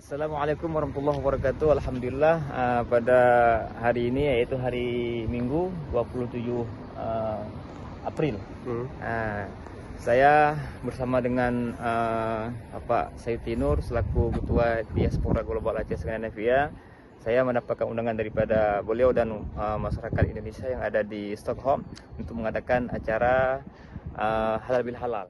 Assalamualaikum warahmatullahi wabarakatuh. Alhamdulillah pada hari ini yaitu hari Minggu 27 April. Saya bersama dengan Bapak Said Tinur selaku Ketua Diaspora Global Aceh Skandinavia. Saya mendapatkan undangan daripada beliau dan masyarakat Indonesia yang ada di Stockholm untuk mengadakan acara halal bil halal.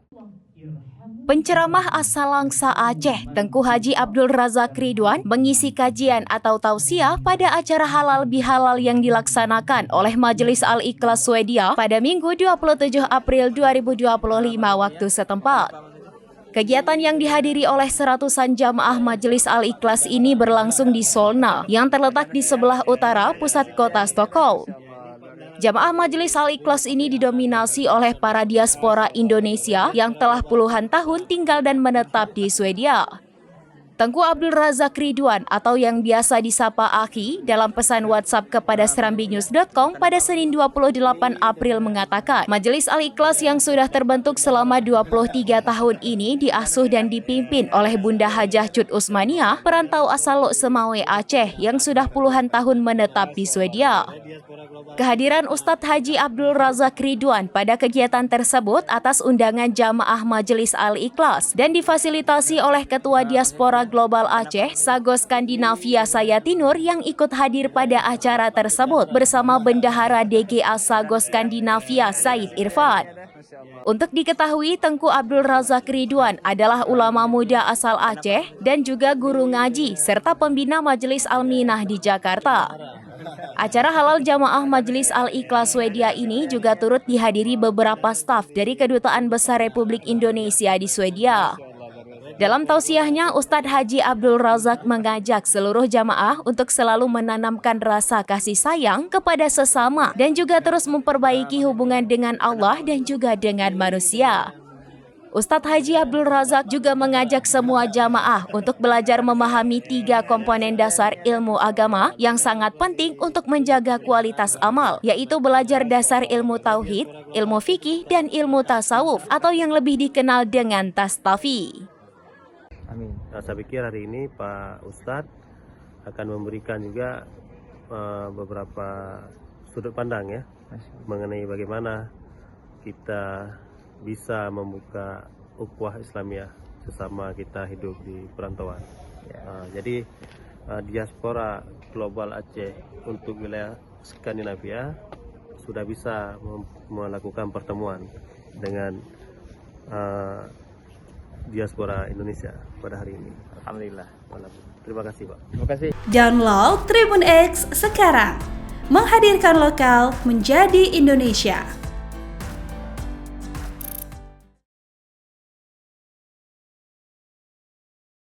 Penceramah asal Langsa Aceh, Tengku Haji Abdul Razak Ridwan, mengisi kajian atau tausiah pada acara halal bihalal yang dilaksanakan oleh Majelis Al-Ikhlas Swedia pada Minggu 27 April 2025 waktu setempat. Kegiatan yang dihadiri oleh seratusan jamaah Majelis Al-Ikhlas ini berlangsung di Solna, yang terletak di sebelah utara pusat kota Stockholm. Jamaah Majelis Al-Ikhlas ini didominasi oleh para diaspora Indonesia yang telah puluhan tahun tinggal dan menetap di Swedia. Tengku Abdul Razak Ridwan atau yang biasa disapa Aki dalam pesan WhatsApp kepada serambinews.com pada Senin 28 April mengatakan, Majelis Al-Ikhlas yang sudah terbentuk selama 23 tahun ini diasuh dan dipimpin oleh Bunda Hajah Cut Usmaniah, perantau asal Lok Semawe Aceh yang sudah puluhan tahun menetap di Swedia. Kehadiran Ustadz Haji Abdul Razak Ridwan pada kegiatan tersebut atas undangan jamaah Majelis Al-Ikhlas dan difasilitasi oleh Ketua Diaspora Global Aceh, Sago Skandinavia Saya Tinur yang ikut hadir pada acara tersebut bersama Bendahara DGA Sago Skandinavia Said Irfan. Untuk diketahui, Tengku Abdul Razak Ridwan adalah ulama muda asal Aceh dan juga guru ngaji serta pembina Majelis Al-Minah di Jakarta. Acara halal jamaah Majelis Al-Ikhlas Swedia ini juga turut dihadiri beberapa staf dari Kedutaan Besar Republik Indonesia di Swedia. Dalam tausiahnya, Ustadz Haji Abdul Razak mengajak seluruh jamaah untuk selalu menanamkan rasa kasih sayang kepada sesama dan juga terus memperbaiki hubungan dengan Allah dan juga dengan manusia. Ustadz Haji Abdul Razak juga mengajak semua jamaah untuk belajar memahami 3 komponen dasar ilmu agama yang sangat penting untuk menjaga kualitas amal, yaitu belajar dasar ilmu tauhid, ilmu fikih, dan ilmu tasawuf atau yang lebih dikenal dengan tastafi. Amin. Nah, saya pikir hari ini Pak Ustadz akan memberikan juga beberapa sudut pandang ya mengenai bagaimana kita bisa membuka ukhuwah Islamiyah sesama kita hidup di perantauan. Jadi diaspora global Aceh untuk wilayah Skandinavia sudah bisa melakukan pertemuan dengan diaspora Indonesia pada hari ini. Alhamdulillah. Terima kasih, Pak. Terima kasih. Download Tribun X sekarang. Menghadirkan lokal menjadi Indonesia.